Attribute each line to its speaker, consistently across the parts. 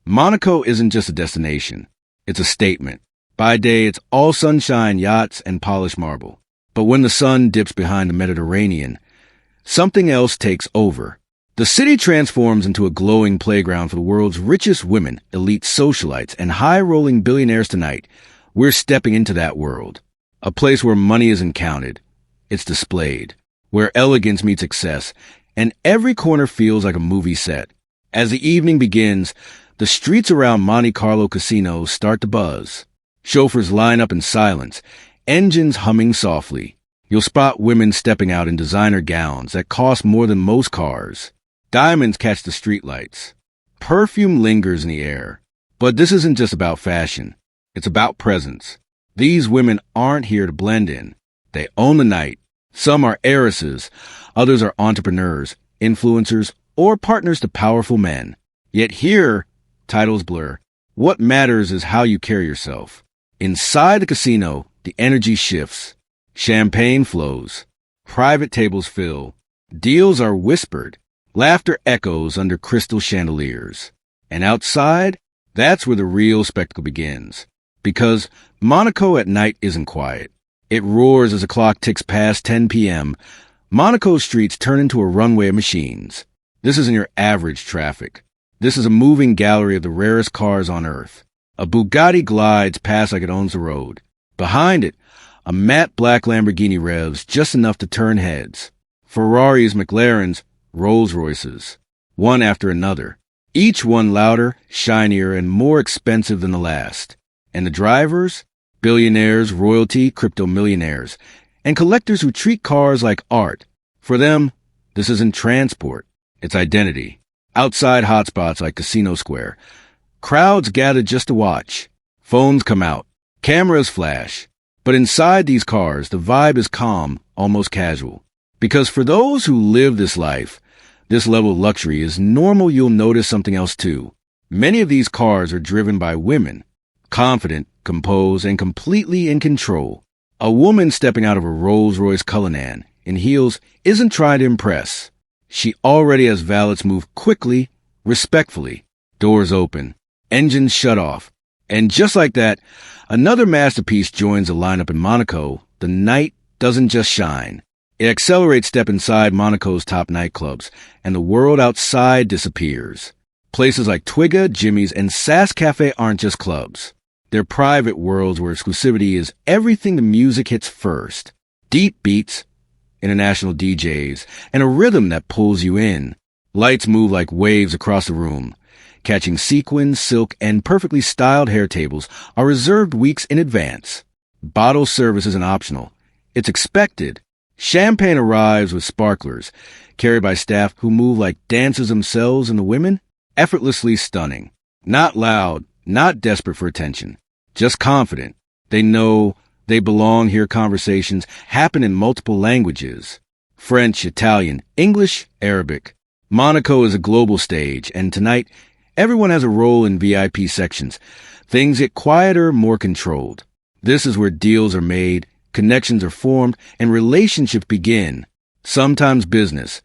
Speaker 1: Monaco isn't just a destination. It's a statement. By day, it's all sunshine, yachts, and polished marble. But when the sun dips behind the Mediterranean, something else takes over. The city transforms into a glowing playground for the world's richest women, elite socialites, and high-rolling billionaires tonight. We're stepping into that world. A place where money isn't counted. It's displayed. Where elegance meets excess, and every corner feels like a movie set. As the evening begins, the streets around Monte Carlo casinos start to buzz. Chauffeurs line up in silence, engines humming softly. You'll spot women stepping out in designer gowns that cost more than most cars. Diamonds catch the streetlights. Perfume lingers in the air. But this isn't just about fashion. It's about presence. These women aren't here to blend in. They own the night. Some are heiresses. Others are entrepreneurs, influencers, or partners to powerful men. Yet here, titles blur. What matters is how you carry yourself. Inside the casino, the energy shifts. Champagne flows. Private tables fill. Deals are whispered. Laughter echoes under crystal chandeliers. And outside, that's where the real spectacle begins. Because Monaco at night isn't quiet. It roars as the clock ticks past 10 p.m. Monaco's streets turn into a runway of machines. This isn't your average traffic. This is a moving gallery of the rarest cars on Earth. A Bugatti glides past like it owns the road. Behind it, a matte black Lamborghini revs just enough to turn heads. Ferraris, McLarens, Rolls-Royces, one after another, each one louder, shinier, and more expensive than the last. And the drivers? Billionaires, royalty, crypto millionaires, and collectors who treat cars like art. For them, this isn't transport, it's identity. Outside hotspots like Casino Square, crowds gather just to watch. Phones come out, cameras flash. But inside these cars, the vibe is calm, almost casual. Because for those who live this life, this level of luxury is normal. You'll notice something else too. Many of these cars are driven by women, confident, composed, and completely in control. A woman stepping out of a Rolls-Royce Cullinan in heels isn't trying to impress. She already has valets move quickly, respectfully. Doors open, engines shut off. And just like that, another masterpiece joins the lineup in Monaco. The night doesn't just shine. It accelerates. Step inside Monaco's top nightclubs, and the world outside disappears. Places like Twigga, Jimmy's, and Sass Cafe aren't just clubs. They're private worlds where exclusivity is everything. The music hits first. Deep beats, international DJs, and a rhythm that pulls you in. Lights move like waves across the room. Catching sequins, silk, and perfectly styled hair tables are reserved weeks in advance. Bottle service isn't optional. It's expected. Champagne arrives with sparklers, carried by staff who move like dancers themselves, and the women, effortlessly stunning. Not loud, not desperate for attention, just confident. They know they belong here. Conversations happen in multiple languages. French, Italian, English, Arabic. Monaco is a global stage, and tonight, everyone has a role in VIP sections. Things get quieter, more controlled. This is where deals are made, connections are formed, and relationships begin. Sometimes business,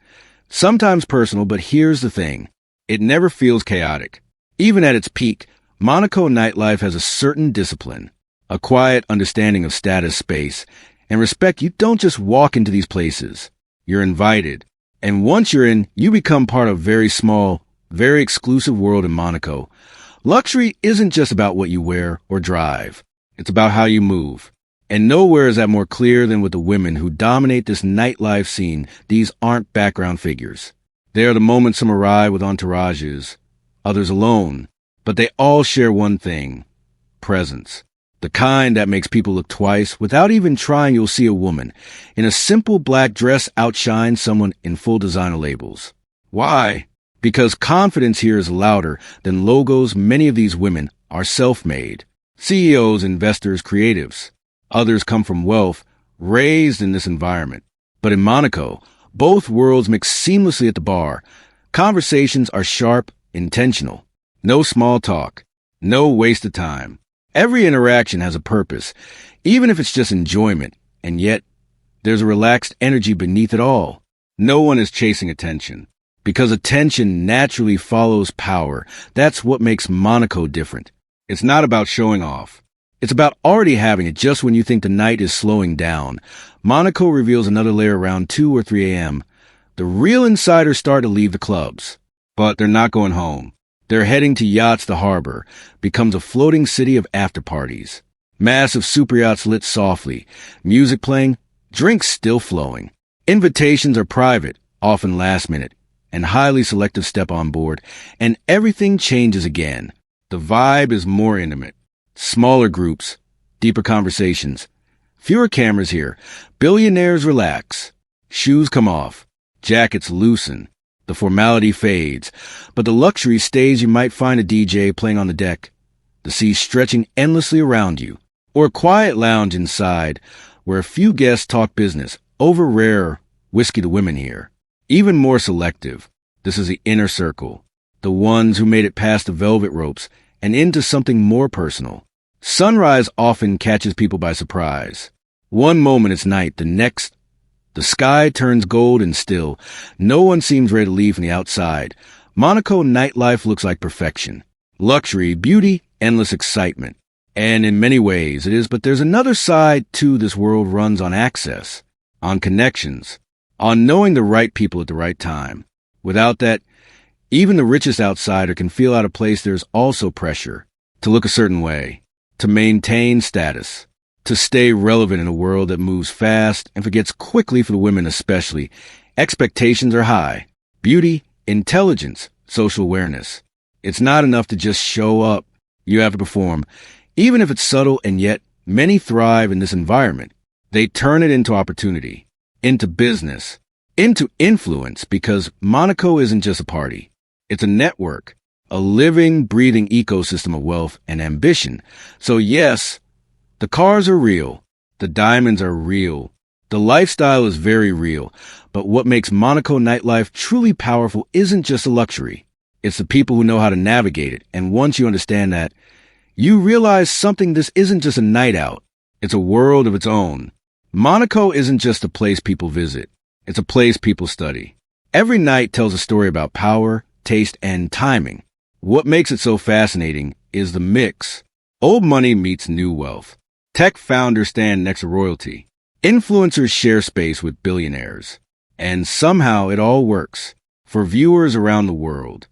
Speaker 1: sometimes personal, but here's the thing. It never feels chaotic. Even at its peak, Monaco nightlife has a certain discipline, a quiet understanding of status, space, and respect. You don't just walk into these places. You're invited. And once you're in, you become part of a very small, very exclusive world in Monaco. Luxury isn't just about what you wear or drive. It's about how you move. And nowhere is that more clear than with the women who dominate this nightlife scene. These aren't background figures. They are the moments. Some arrive with entourages, others alone. But they all share one thing: presence. The kind that makes people look twice. Without even trying, you'll see a woman in a simple black dress outshine someone in full designer labels. Why? Because confidence here is louder than logos. Many of these women are self-made. CEOs, investors, creatives. Others come from wealth, raised in this environment. But in Monaco, both worlds mix seamlessly at the bar. Conversations are sharp, intentional. No small talk. No waste of time. Every interaction has a purpose, even if it's just enjoyment. And yet, there's a relaxed energy beneath it all. No one is chasing attention, Because attention naturally follows power. That's what makes Monaco different. It's not about showing off. It's about already having it just when you think the night is slowing down. Monaco reveals another layer around 2 or 3 a.m. The real insiders start to leave the clubs. But they're not going home. They're heading to yachts. The harbor becomes a floating city of after-parties. Massive super yachts lit softly, music playing, drinks still flowing. Invitations are private, often last minute, and highly selective step on board, and everything changes again. The vibe is more intimate. Smaller groups, deeper conversations. Fewer cameras here. Billionaires relax. Shoes come off. Jackets loosen. The formality fades, but the luxury stays. You might find a DJ playing on the deck, the sea stretching endlessly around you, or a quiet lounge inside where a few guests talk business over rare whiskey to women here. Even more selective, this is the inner circle, the ones who made it past the velvet ropes and into something more personal. Sunrise often catches people by surprise. One moment it's night, the next the sky turns gold and still. No one seems ready to leave from the outside. Monaco nightlife looks like perfection. Luxury, beauty, endless excitement. And in many ways it is, but there's another side too. This world runs on access, on connections, on knowing the right people at the right time. Without that, even the richest outsider can feel out of place. There's also pressure to look a certain way, to maintain status, to stay relevant in a world that moves fast and forgets quickly. For the women especially, expectations are high. Beauty, intelligence, social awareness. It's not enough to just show up. You have to perform, even if it's subtle, and yet many thrive in this environment. They turn it into opportunity, into business, into influence, because Monaco isn't just a party. It's a network, a living, breathing ecosystem of wealth and ambition. So yes, the cars are real. The diamonds are real. The lifestyle is very real. But what makes Monaco nightlife truly powerful isn't just a luxury. It's the people who know how to navigate it. And once you understand that, you realize something. This isn't just a night out. It's a world of its own. Monaco isn't just a place people visit. It's a place people study. Every night tells a story about power, taste, and timing. What makes it so fascinating is the mix. Old money meets new wealth. Tech founders stand next to royalty. Influencers share space with billionaires. And somehow it all works for viewers around the world.